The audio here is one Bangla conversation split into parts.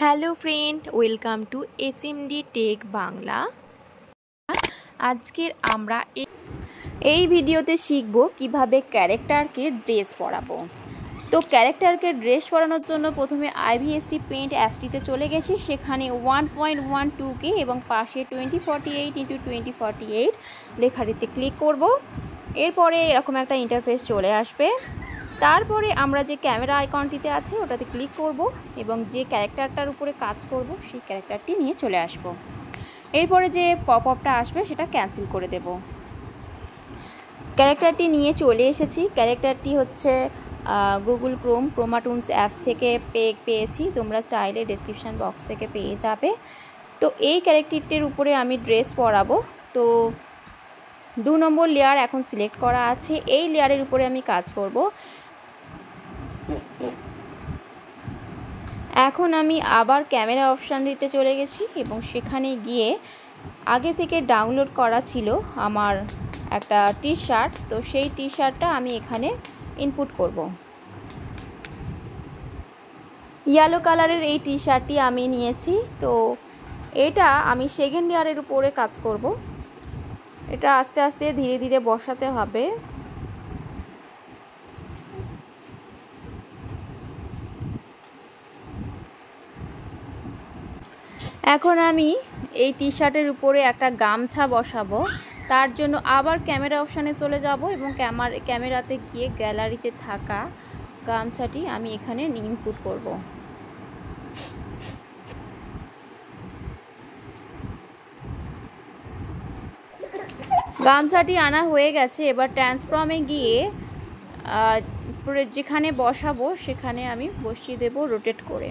Hello friend, welcome to HMD tech Bangla. আজকের আমরা এই ভিডিওতে শিখব কিভাবে ক্যারেক্টারকে ড্রেস পরাবো। তো ক্যারেক্টারকে ড্রেস পরানোর জন্য প্রথমে IVSC পেইন্ট অ্যাপসটিতে চলে গেছি। সেখানে 1.12K এবং পাশে 2048x2048 লেখাটিতে ক্লিক করব। এরপরে এরকম একটা ইন্টারফেস চলে আসবে। তারপরে আমরা যে ক্যামেরা আইকনটিতে আছে ওটাতে ক্লিক করব এবং যে ক্যারেক্টারটার উপরে কাজ করব সেই ক্যারেক্টারটি নিয়ে চলে আসব। এরপরে যে পপ আপটা আসবে সেটা ক্যান্সেল করে দেব। ক্যারেক্টারটি নিয়ে চলে এসেছি। ক্যারেক্টারটি হচ্ছে গুগল ক্রোমাটুনস অ্যাপস থেকে পেয়েছি। তোমরা চাইলে ডেসক্রিপশান বক্স থেকে পেয়ে যাবে। তো এই ক্যারেক্টারটির উপরে আমি ড্রেস পরাবো। তো 2 নম্বর লেয়ার এখন সিলেক্ট করা আছে। এই লেয়ারের উপরে আমি কাজ করব। এখন আমি আবার ক্যামেরা অপশানটিতে চলে গেছি এবং সেখানে গিয়ে আগে থেকে ডাউনলোড করা ছিল আমার একটা টি শার্ট। তো সেই টি শার্টটা আমি এখানে ইনপুট করব। ইয়েলো কালারের এই টি শার্টটি আমি নিয়েছি। তো এটা আমি সেকেন্ড লেয়ারের উপরে কাজ করব। এটা আস্তে আস্তে ধীরে ধীরে বসাতে হবে। এখন আমি এই টি শার্টের উপরে একটা গামছা বসাবো। তার জন্য আবার ক্যামেরা অপশানে চলে যাব এবং ক্যামেরাতে গিয়ে গ্যালারিতে থাকা গামছাটি আমি এখানে ইনপুট করব। গামছাটি আনা হয়ে গেছে। এবার ট্রান্সফর্মে গিয়ে যেখানে বসাবো সেখানে আমি বসিয়ে দেব রোটেট করে।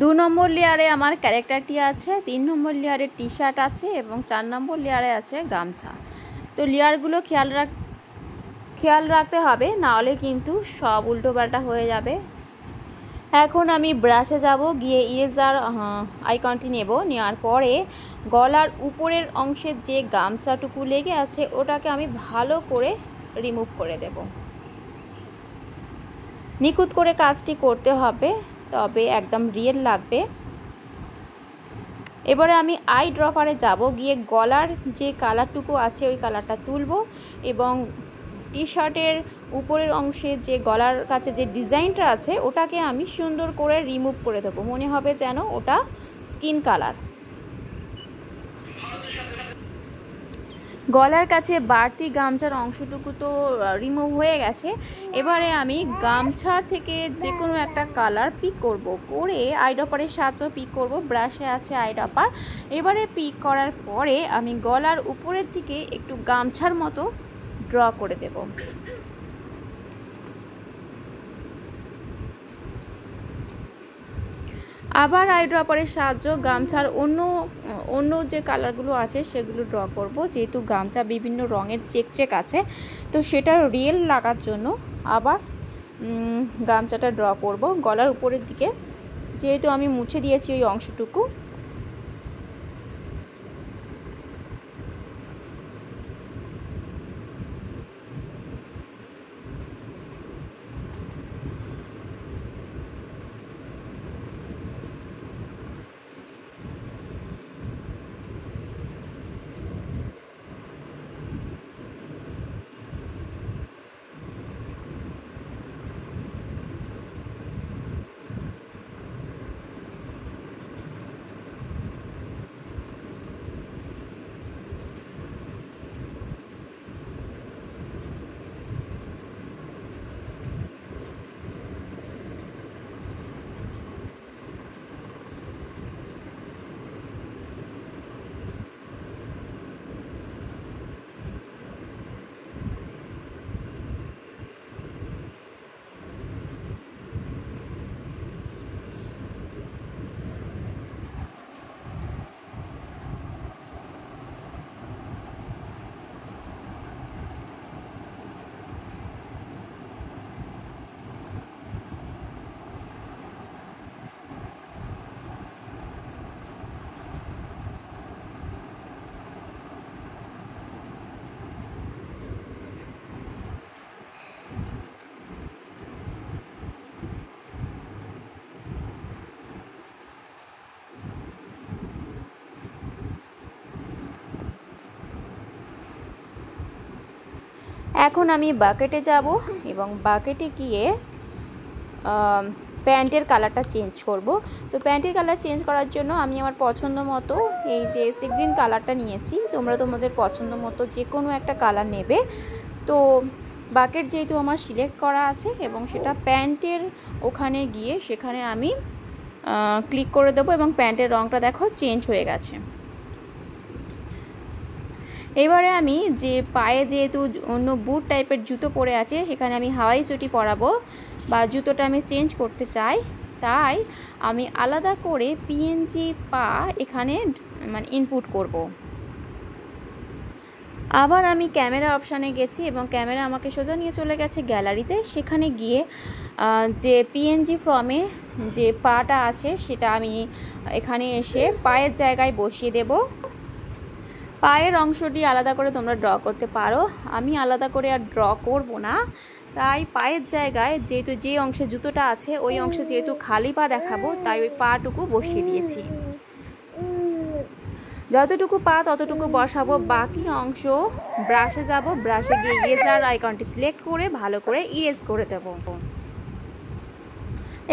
2 নম্বর লেয়ারে আমার ক্যারেক্টারটি আছে, 3 নম্বর লেয়ারে টি শার্ট আছে এবং 4 নম্বর লেয়ারে আছে গামছা। তো লেয়ারগুলো খেয়াল রাখতে হবে, নাহলে কিন্তু সব উল্টোপাল্টা হয়ে যাবে। এখন আমি ব্রাশে যাব, গিয়ে ইরেজার আইকনটি নেওয়ার পরে গলার উপরের অংশের যে গামছাটুকু লেগে আছে ওটাকে আমি ভালো করে রিমুভ করে দেব। নিখুঁত করে কাজটি করতে হবে, তবে একদম রিয়েল লাগবে। এবারে আমি আই ড্রপারে যাব, গিয়ে গলার যে কালারটুকু আছে ওই কালারটা তুলব এবং টি শার্টের উপরের অংশে যে গলার কাছে যে ডিজাইনটা আছে ওটাকে আমি সুন্দর করে রিমুভ করে দেবো। মনে হবে যেন ওটা স্কিন কালার। গলার কাছে বাড়তি গামছার অংশটুকু তো রিমুভ হয়ে গেছে। এবারে আমি গামছা থেকে যে কোনো একটা কালার পিক করে আইড্রপারের সাহায্যে পিক করব। ব্রাশে আছে আইড্রপার। এবারে পিক করার পরে আমি গলার উপরের দিকে একটু গামছার মতো ড্র করে দেব। আবার আইড্রপারের সাহায্যে গামছার অন্য যে কালারগুলো আছে সেগুলো ড্র করব। যেহেতু গামছা বিভিন্ন রঙের চেক আছে, তো সেটা রিয়েল লাগার জন্য আবার গামছাটা ড্র করব গলার উপরের দিকে। যেহেতু আমি মুছে দিয়েছি ওই অংশটুকু। এখন আমি বাকেটে যাব এবং বাকেটে গিয়ে প্যান্টের কালারটা চেঞ্জ করব। তো প্যান্টের কালার চেঞ্জ করার জন্য আমি আমার পছন্দ মতো এই যে সি গ্রিন কালারটা নিয়েছি। তোমরা তোমাদের পছন্দ মতো যে কোনো একটা কালার নেবে। তো বাকেট যেহেতু আমার সিলেক্ট করা আছে এবং সেটা প্যান্টের ওখানে গিয়ে সেখানে আমি ক্লিক করে দেবো এবং প্যান্টের রঙটা দেখো চেঞ্জ হয়ে গেছে। এবারে আমি যে পায়ে যেহেতু অন্য বুট টাইপের জুতো পরে আছে সেখানে আমি হাওয়াই চটি পরাবো বা জুতোটা আমি চেঞ্জ করতে চাই, তাই আমি আলাদা করে পিএনজি পা এখানে মানে ইনপুট করব। আবার আমি ক্যামেরা অপশানে গেছি এবং ক্যামেরা আমাকে সোজা নিয়ে চলে গেছে গ্যালারিতে। সেখানে গিয়ে যে পিএনজি ফর্মে যে পাটা আছে সেটা আমি এখানে এসে পায়ের জায়গায় বসিয়ে দেব। পায়ের অংশটি আলাদা করে তোমরা ড্র করতে পারো, আমি আলাদা করে আর ড্র করব না। তাই পায়ের জায়গায় যেহেতু যে অংশে জুতোটা আছে ওই অংশে যেহেতু খালি পা দেখাবো তাই ওই পাটুকু বসিয়ে দিয়েছি। যতটুকু পা ততটুকু বসাবো, বাকি অংশ ব্রাশে যাব, ব্রাশে গিয়ে ইরেজার আইকনটি সিলেক্ট করে ভালো করে ইরেজ করে দেব।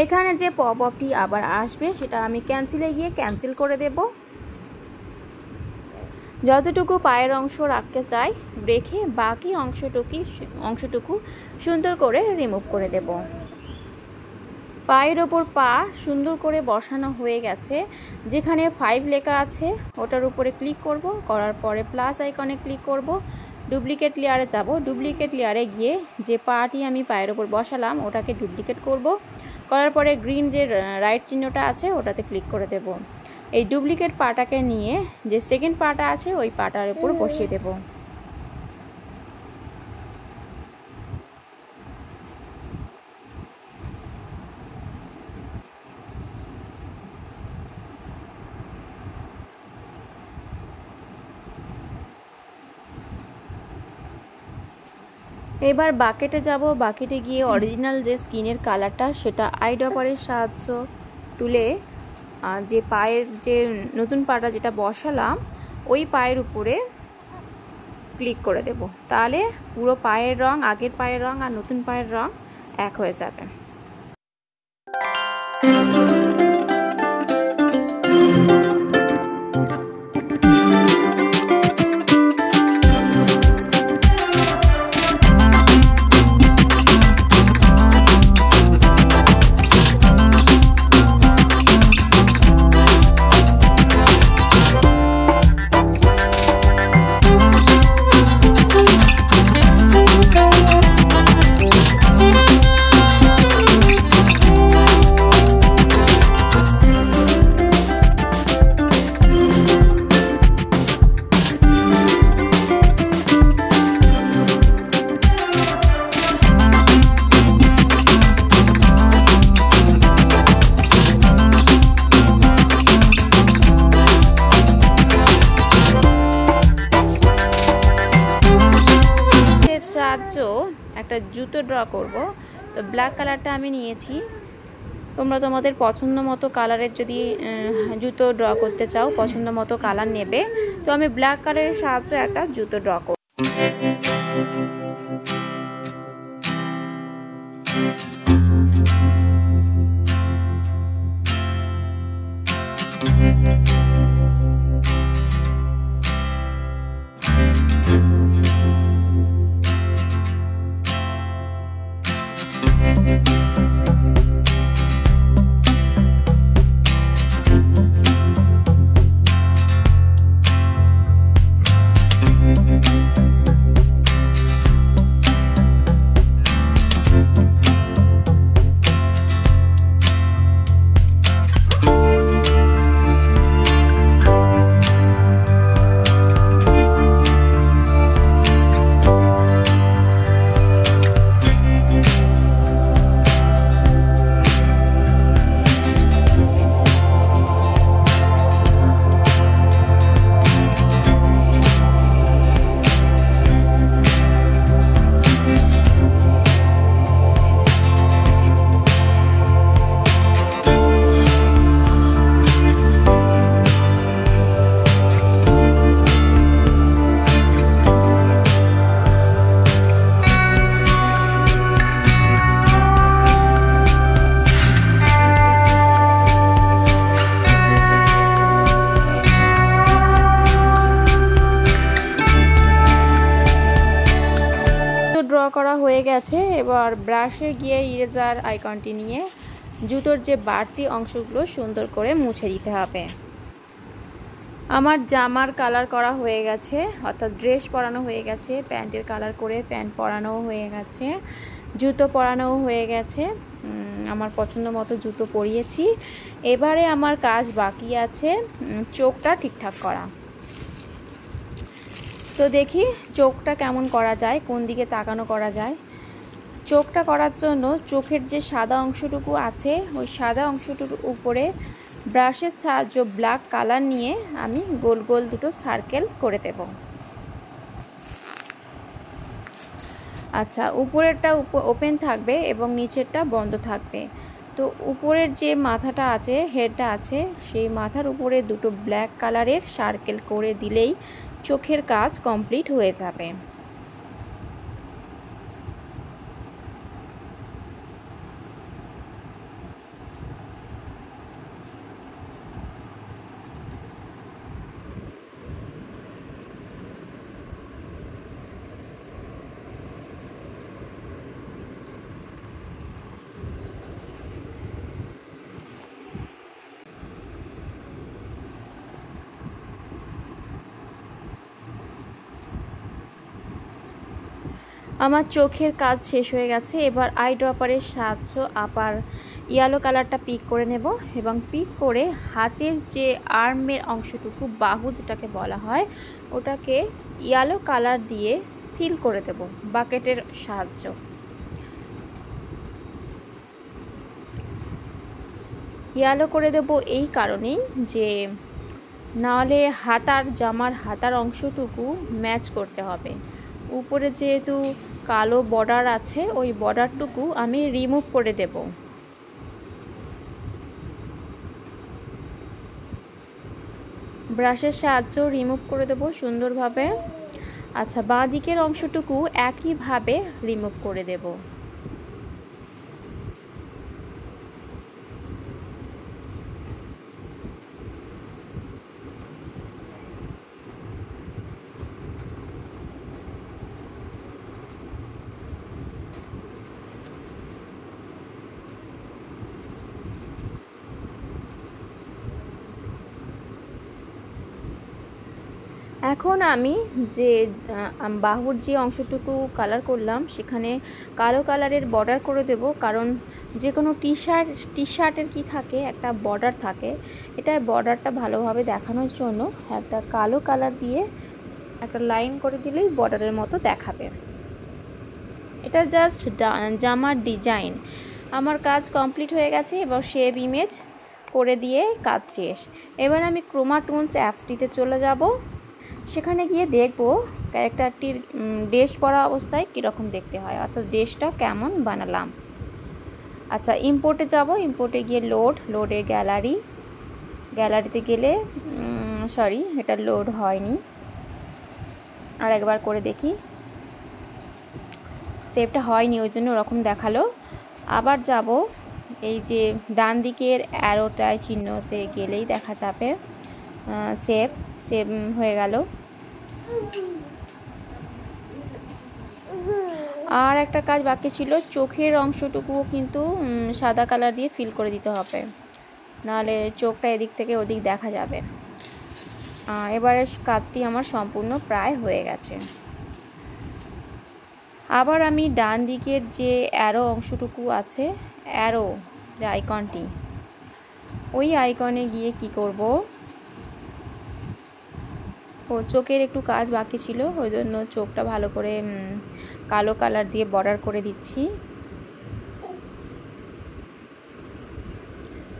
এখানে যে পপ আপটি আবার আসবে সেটা আমি ক্যান্সেলে গিয়ে ক্যান্সেল করে দেব। যতটুকু পায়ের অংশ রাখতে চাই রেখে বাকি অংশটুকু সুন্দর করে রিমুভ করে দেব। পায়ের ওপর পা সুন্দর করে বসানো হয়ে গেছে। যেখানে 5 লেখা আছে ওটার উপরে ক্লিক করব, করার পরে প্লাস আইকনে ক্লিক করব, ডুপ্লিকেট লেয়ারে যাব। ডুপ্লিকেট লেয়ারে গিয়ে যে পাটি আমি পায়ের ওপর বসালাম ওটাকে ডুপ্লিকেট করব, করার পরে গ্রিন যে রাইট চিহ্নটা আছে ওটাতে ক্লিক করে দেব। এই ডুপ্লিকেট পাটাকে নিয়ে যে সেকেন্ড পাটা আছে ওই পাটার উপর বসিয়ে দেব। এবার বাকেটে যাব, বাকেটে গিয়ে অরিজিনাল যে স্কিনের কালারটা সেটা আই ড্রপারের সাহায্য তুলে যে পায়ের যে নতুন পাটা যেটা বসালাম ওই পায়ের উপরে ক্লিক করে দেব। তাহলে পুরো পায়ের রং, আগের পায়ের রং আর নতুন পায়ের রং এক হয়ে যাবে। একটা জুতো ড্র করব। তো ব্ল্যাক কালারটা আমি নিয়েছি, তোমরা তোমাদের পছন্দ মতো কালারের যদি জুতো ড্র করতে চাও পছন্দ মতো কালার নেবে। তো আমি ব্ল্যাক কালারের সাহায্যে একটা জুতো ড্র করব। এবার ব্রাশে গিয়ে ইরেজার আইকনটি নিয়ে জুতোর যে বাড়তি অংশগুলো সুন্দর করে মুছে দিতে হবে। আমার জামার কালার করা হয়ে গেছে, অর্থাৎ ড্রেস পরানো হয়ে গেছে, প্যান্টের কালার করে প্যান্ট পরানোও হয়ে গেছে, জুতো পরানোও হয়ে গেছে। আমার পছন্দ মতো জুতো পরিয়েছি। এবারে আমার কাজ বাকি আছে চোখটা ঠিকঠাক করা। তো দেখি চোখটা কেমন করা যায়, কোন দিকে তাকানো করা যায়। চোখটা করার জন্য চোখের যে সাদা অংশটুকু আছে ওই সাদা অংশটুকুর উপরে ব্রাশের সাহায্য ব্ল্যাক কালার নিয়ে আমি গোল গোল দুটো সার্কেল করে দেব। আচ্ছা, উপরেরটা ওপেন থাকবে এবং নিচেরটা বন্ধ থাকবে। তো উপরের যে মাথাটা আছে, হেডটা আছে, সেই মাথার উপরে দুটো ব্ল্যাক কালারের সার্কেল করে দিলেই চোখের কাজ কমপ্লিট হয়ে যাবে। আমার চোখের কাজ শেষ হয়ে গেছে। এবার আই ড্রপারের সাহায্য আবার ইয়েলো কালারটা পিক করে নেব এবং পিক করে হাতের যে আর্মের অংশটুকু, বাহু যেটাকে বলা হয়, ওটাকে ইয়েলো কালার দিয়ে ফিল করে দেব বাকেটের সাহায্য। ইয়েলো করে দেব এই কারণেই যে নাহলে জামার হাতার অংশটুকু ম্যাচ করতে হবে। উপরে যেহেতু কালো বর্ডার আছে, ওই বর্ডারটুকু আমি রিমুভ করে দেব। ব্রাশের সাহায্য রিমুভ করে দেব সুন্দরভাবে। আচ্ছা, বাঁ দিকের অংশটুকু একইভাবে রিমুভ করে দেব। এখন আমি যে বাহুর যে অংশটুকু কালার করলাম সেখানে কালো কালারের বর্ডার করে দেব, কারণ যে কোনো টি শার্টের কি থাকে, একটা বর্ডার থাকে। এটা বর্ডারটা ভালোভাবে দেখানোর জন্য একটা কালো কালার দিয়ে একটা লাইন করে দিলেই বর্ডারের মতো দেখাবে। এটা জাস্ট জামার ডিজাইন। আমার কাজ কমপ্লিট হয়ে গেছে। এবার শেপ ইমেজ করে দিয়ে কাজ শেষ। এবার আমি ক্রোমাটুনস অ্যাপসটিতে চলে যাব। সেখানে গিয়ে দেখব ক্যারেক্টারটির ড্রেস পরা অবস্থায় কীরকম দেখতে হয়, অর্থাৎ ড্রেসটা কেমন বানালাম। আচ্ছা, ইম্পোর্টে যাব। ইম্পোর্টে গিয়ে লোডে গ্যালারিতে গেলে এটা লোড হয়নি, আর একবার করে দেখি। সেভটা হয়নি, ওই জন্য ওরকম দেখালো। আবার যাব, এই যে ডান দিকের অ্যারোটায় চিহ্নতে গেলেই দেখা যাবে সেভ হয়ে গেল। আর একটা কাজ বাকি ছিল, চোখের অংশটুকুও কিন্তু সাদা কালার দিয়ে ফিল করে দিতে হবে, নাহলে চোখটা এদিক থেকে ওদিক দেখা যাবে। এবারে কাজটি আমার সম্পূর্ণ প্রায় হয়ে গেছে। আবার আমি ডান দিকের যে অ্যারো অংশটুকু আছে, অ্যারো যে আইকনটি, ওই আইকনে গিয়ে কি করব, চোখের একটু কাজ বাকি ছিল, ওই জন্য চোখটা ভালো করে কালো কালার দিয়ে বর্ডার করে দিচ্ছি।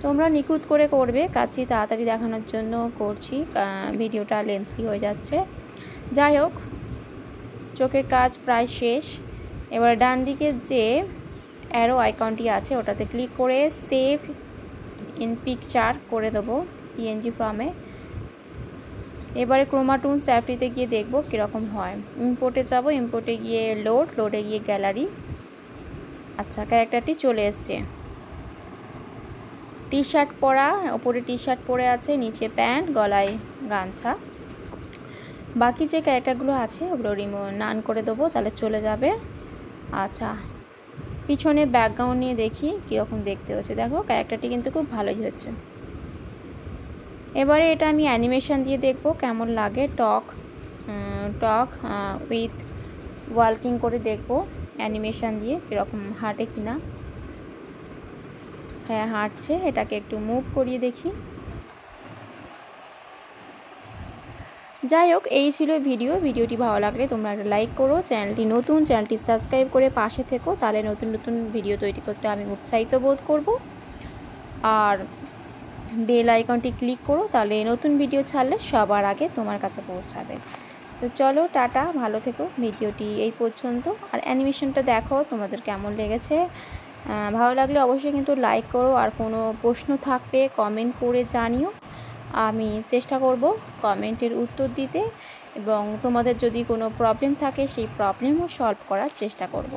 তোমরা নিখুঁত করে করবে, কাজটি তাড়াতাড়ি দেখানোর জন্য করছি, ভিডিওটা লেন্থি হয়ে যাচ্ছে। যাই হোক, চোখের কাজ প্রায় শেষ। এবার ডান দিকের যে অ্যারো আইকনটি আছে ওটাতে ক্লিক করে সেভ ইন পিকচার করে দেবো পিএনজি ফর্মে। এবারে ক্রোমাটুনস অ্যাপটিতে গিয়ে দেখব কীরকম হয়। ইম্পোর্টে যাব, ইম্পোর্টে গিয়ে লোডে গিয়ে গ্যালারি। আচ্ছা, ক্যারেক্টারটি চলে এসছে। টি শার্ট পরা, ওপরে টি শার্ট পরে আছে, নিচে প্যান্ট, গলায় গামছা। বাকি যে ক্যারেক্টারগুলো আছে ওগুলো নান করে দেবো, তাহলে চলে যাবে। আচ্ছা, পিছনে ব্যাকগ্রাউন্ড নিয়ে দেখি কীরকম দেখতে হচ্ছে। দেখো ক্যারেক্টারটি কিন্তু খুব ভালোই হয়েছে। এবারে এটা আমি অ্যানিমেশন দিয়ে দেখব কেমন লাগে। টক উইথ ওয়ার্কিং করে দেখব অ্যানিমেশন দিয়ে কীরকম হাঁটে কিনা। হ্যাঁ হাঁটছে, এটাকে একটু মুভ করিয়ে দেখি। যাই হোক, এই ছিল ভিডিওটি ভালো লাগলে তোমরা একটা লাইক করো, চ্যানেলটি নতুন, চ্যানেলটি সাবস্ক্রাইব করে পাশে থেকো, তাহলে নতুন নতুন ভিডিও তৈরি করতে আমি উৎসাহিত বোধ করব। আর বেল আইকনটি ক্লিক করো, তাহলে নতুন ভিডিও ছাড়লে সবার আগে তোমার কাছে পৌঁছাবে। তো চলো টাটা, ভালো থেকো। ভিডিওটি এই পর্যন্ত। আর অ্যানিমেশনটা দেখো তোমাদের কেমন লেগেছে। ভালো লাগলে অবশ্যই কিন্তু লাইক করো, আর কোনো প্রশ্ন থাকলে কমেন্ট করে জানিও। আমি চেষ্টা করব কমেন্টের উত্তর দিতে, এবং তোমাদের যদি কোনো প্রবলেম থাকে সেই প্রবলেমও সলভ করার চেষ্টা করব।